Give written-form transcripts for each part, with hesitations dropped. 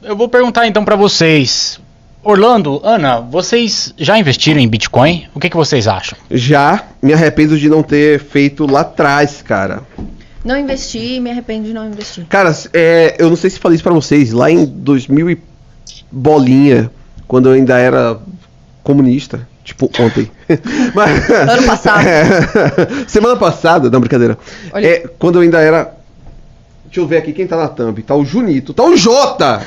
Eu vou perguntar então pra vocês. Orlando, Ana, vocês já investiram em Bitcoin? O que vocês acham? Já me arrependo de não ter feito lá atrás, cara. Não investi e me arrependo de não investir. Cara, eu não sei se falei isso pra vocês, lá em 2000 e bolinha, quando eu ainda era comunista, tipo ontem. Mas, ano passado. Semana passada, não, brincadeira. Quando eu ainda era... Deixa eu ver aqui quem tá na thumb. Tá o Junito, tá o Jota!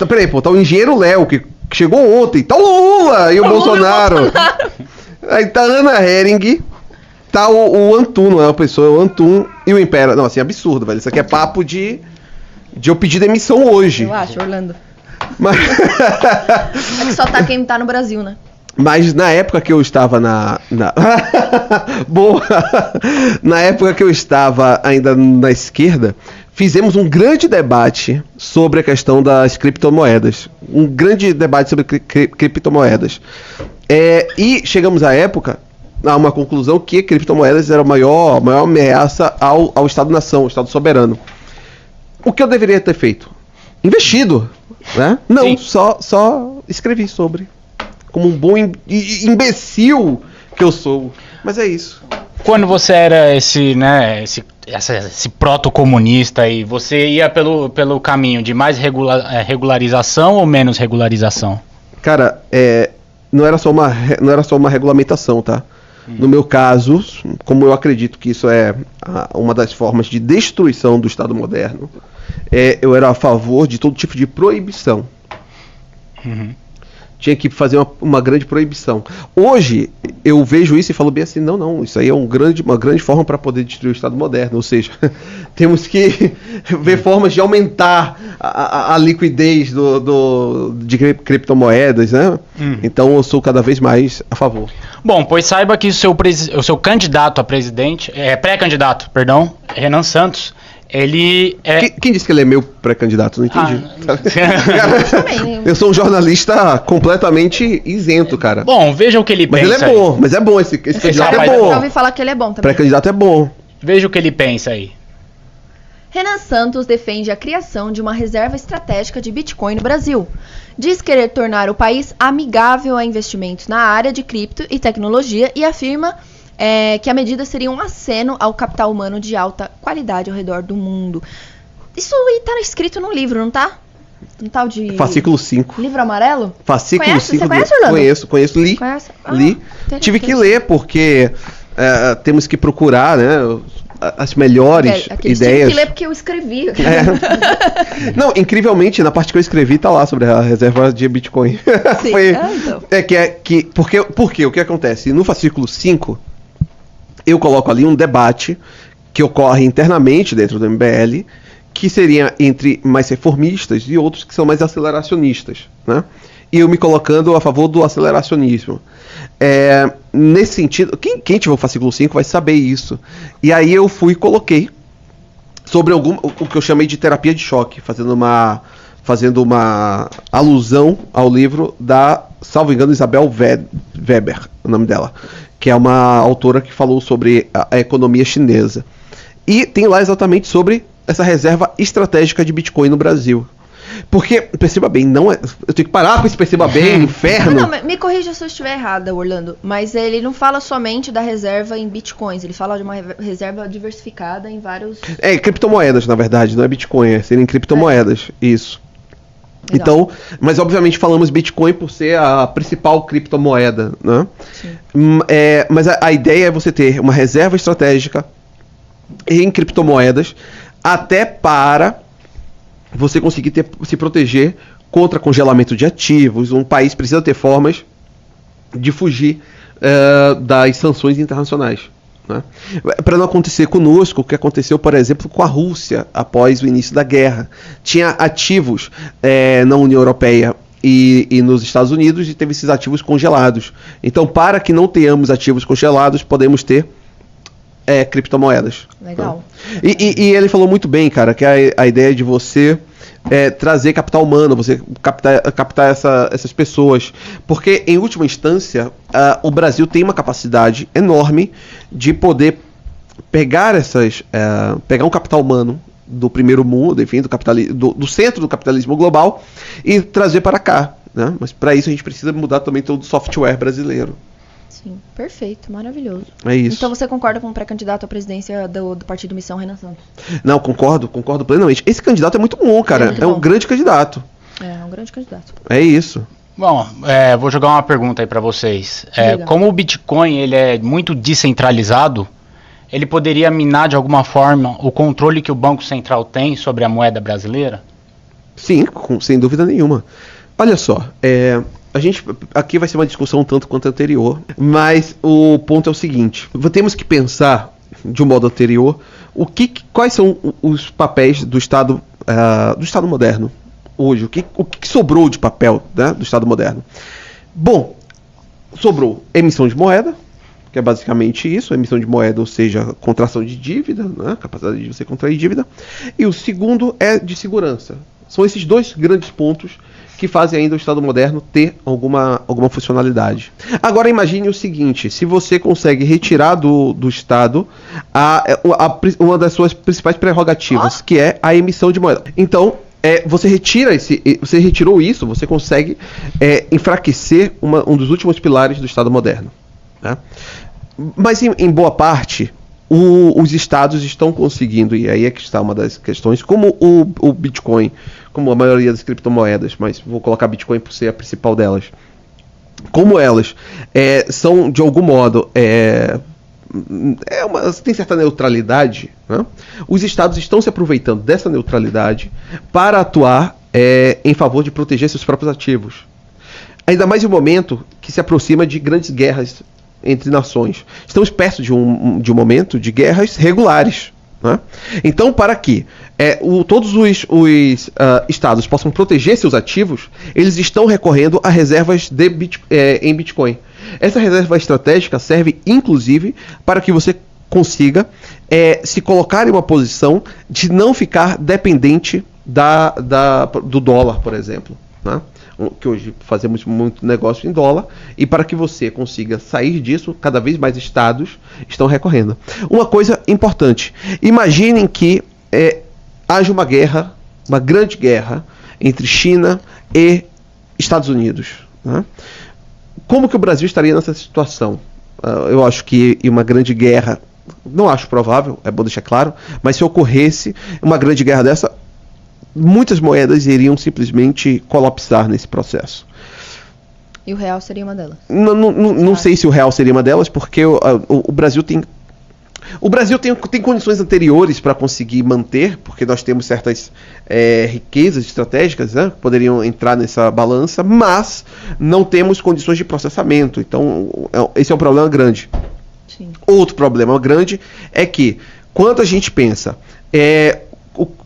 Peraí, pô, tá o engenheiro Léo, que chegou ontem. Tá o Lula e o Bolsonaro. Aí tá a Ana Hering, tá o Antum, não é uma pessoa, é o Antum e o Impera. Não, assim, absurdo, velho. Isso aqui é papo de eu pedir demissão hoje. Eu acho, Orlando. Mas... É que só tá quem tá no Brasil, né? Mas na época que eu estava Boa! Na época que eu estava ainda na esquerda, fizemos um grande debate sobre a questão das criptomoedas. Um grande debate sobre criptomoedas. E chegamos à época a uma conclusão que criptomoedas era a maior ameaça ao Estado-nação, ao Estado soberano. O que eu deveria ter feito? Investido, né? Não, só escrevi sobre. Como um bom imbecil que eu sou. Mas é isso. Quando você era esse proto-comunista aí, você ia pelo caminho de mais regularização ou menos regularização? Cara, não era só uma regulamentação, tá? No meu caso, como eu acredito que isso é uma das formas de destruição do Estado moderno, eu era a favor de todo tipo de proibição. Uhum. Tinha que fazer uma grande proibição. Hoje, eu vejo isso e falo bem assim, não, isso aí é uma grande forma para poder destruir o Estado moderno, ou seja, temos que ver formas de aumentar a liquidez de criptomoedas, né? Então eu sou cada vez mais a favor. Bom, pois saiba que o seu candidato a presidente, pré-candidato, perdão, Renan Santos, ele é... Quem disse que ele é meu pré-candidato? Não entendi. Também. Eu sou um jornalista completamente isento, cara. Bom, veja o que ele pensa. Mas é bom, esse candidato é bom. Eu ouvi falar que ele é bom também. Pré-candidato é bom. Veja o que ele pensa aí. Renan Santos defende a criação de uma reserva estratégica de Bitcoin no Brasil. Diz querer tornar o país amigável a investimentos na área de cripto e tecnologia e afirma que a medida seria um aceno ao capital humano de alta qualidade ao redor do mundo. Isso aí tá escrito num livro, não tá? Um tal de... Fascículo 5. Livro amarelo? Fascículo 5. Você conhece, Orlando? Conheço, li. Conhece? Li. Tive que ler, porque temos que procurar, né, as melhores ideias. Tive que ler porque eu escrevi. Não, incrivelmente, na parte que eu escrevi, tá lá sobre a reserva de Bitcoin. Sim, então. Porque o que acontece? No fascículo 5, eu coloco ali um debate que ocorre internamente dentro do MBL, que seria entre mais reformistas e outros que são mais aceleracionistas, né? E eu me colocando a favor do aceleracionismo. Nesse sentido, quem tiver o fascículo 5 vai saber isso. E aí eu fui e coloquei sobre o que eu chamei de terapia de choque, fazendo uma alusão ao livro da, salvo engano, Isabel Weber, o nome dela, que é uma autora que falou sobre a economia chinesa. E tem lá exatamente sobre essa reserva estratégica de Bitcoin no Brasil. Porque, perceba bem, eu tenho que parar com esse perceba bem, inferno. Não, me corrija se eu estiver errada, Orlando, mas ele não fala somente da reserva em bitcoins, ele fala de uma reserva diversificada em vários... Criptomoedas, na verdade, não é Bitcoin, seriam criptomoedas, isso. Legal. Então, mas obviamente falamos Bitcoin por ser a principal criptomoeda, né? Mas a ideia é você ter uma reserva estratégica em criptomoedas, até para você conseguir se proteger contra congelamento de ativos. Um país precisa ter formas de fugir das sanções internacionais, né? Para não acontecer conosco o que aconteceu, por exemplo, com a Rússia após o início da guerra. Tinha ativos na União Europeia e nos Estados Unidos, e teve esses ativos congelados. Então, para que não tenhamos ativos congelados, podemos ter criptomoedas. Legal. E ele falou muito bem, cara, que a ideia de você trazer capital humano, você captar essas pessoas. Porque, em última instância, o Brasil tem uma capacidade enorme de poder pegar um capital humano do primeiro mundo, enfim, do centro do capitalismo global e trazer para cá, né? Mas para isso a gente precisa mudar também todo o software brasileiro. Sim, perfeito, maravilhoso. É isso. Então você concorda com o pré-candidato à presidência do Partido Missão, Renan Santos? Não, concordo plenamente. Esse candidato é muito bom, cara. muito É um bom. grande candidato. É um grande candidato. É isso. Bom, vou jogar uma pergunta aí para vocês. Diga. Como o Bitcoin ele é muito descentralizado, ele poderia minar de alguma forma o controle que o Banco Central tem sobre a moeda brasileira? Sim, sem dúvida nenhuma. Olha só, a gente aqui vai ser uma discussão um tanto quanto anterior, mas o ponto é o seguinte: temos que pensar de um modo anterior quais são os papéis do Estado moderno hoje, o que sobrou de papel, né, do Estado moderno. Bom, sobrou emissão de moeda, que é basicamente isso, emissão de moeda, ou seja, contração de dívida, né, capacidade de você contrair dívida, e o segundo é de segurança. São esses dois grandes pontos que fazem ainda o Estado moderno ter alguma funcionalidade. Agora imagine o seguinte: se você consegue retirar do Estado uma das suas principais prerrogativas, que é a emissão de moeda. Então, você retirou isso, você consegue enfraquecer um dos últimos pilares do Estado moderno, né? Mas em boa parte, os estados estão conseguindo, e aí é que está uma das questões, como o Bitcoin, como a maioria das criptomoedas, mas vou colocar Bitcoin por ser a principal delas, como elas são de algum modo tem certa neutralidade, né? Os estados estão se aproveitando dessa neutralidade para atuar em favor de proteger seus próprios ativos. Ainda mais em um momento que se aproxima de grandes guerras entre nações. Estamos perto de um momento de guerras regulares, né? Então, para que todos os estados possam proteger seus ativos, eles estão recorrendo a reservas em Bitcoin. Essa reserva estratégica serve, inclusive, para que você consiga se colocar em uma posição de não ficar dependente do dólar, por exemplo, né? Que hoje fazemos muito negócio em dólar, e para que você consiga sair disso, cada vez mais estados estão recorrendo. Uma coisa importante: imaginem que haja uma grande guerra entre China e Estados Unidos, né? Como que o Brasil estaria nessa situação? Eu acho que uma grande guerra, não acho provável, é bom deixar claro, mas se ocorresse uma grande guerra dessa, muitas moedas iriam simplesmente colapsar nesse processo. E o real seria uma delas? Não sei se o real seria uma delas, porque o Brasil tem condições anteriores para conseguir manter, porque nós temos certas riquezas estratégicas, né, que poderiam entrar nessa balança, mas não temos condições de processamento. Então, esse é um problema grande. Sim. Outro problema grande é que, quando a gente pensa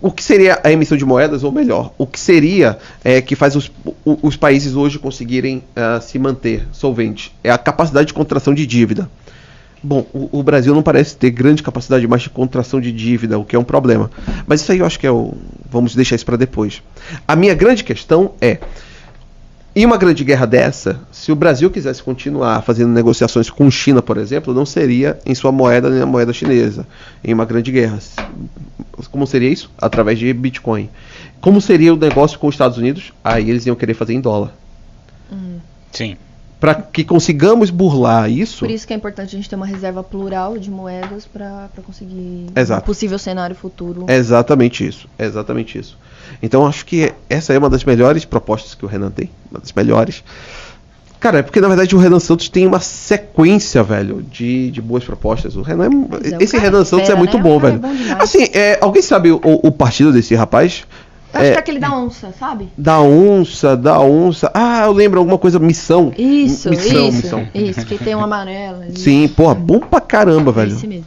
o que seria a emissão de moedas, ou melhor, o que seria que faz os países hoje conseguirem se manter solventes? É a capacidade de contração de dívida. Bom, o Brasil não parece ter grande capacidade mais de contração de dívida, o que é um problema. Mas isso aí eu acho que vamos deixar isso para depois. A minha grande questão em uma grande guerra dessa, se o Brasil quisesse continuar fazendo negociações com China, por exemplo, não seria em sua moeda nem na moeda chinesa, em uma grande guerra. Como seria isso? Através de Bitcoin. Como seria o negócio com os Estados Unidos? Aí eles iam querer fazer em dólar. Sim. Para que consigamos burlar isso... Por isso que é importante a gente ter uma reserva plural de moedas para conseguir Exato. um possível cenário futuro. Exatamente isso. Então acho que essa é uma das melhores propostas que o Renan tem. Uma das melhores. Cara, é porque na verdade o Renan Santos tem uma sequência, velho, de boas propostas. O Renan esse Renan Santos é muito bom, velho. Assim, alguém sabe o partido desse rapaz? Acho que é aquele da onça, sabe? Da onça. Ah, eu lembro alguma coisa, missão. Isso, missão. que tem um amarelo ali. Sim, porra, bom pra caramba, velho. Esse mesmo.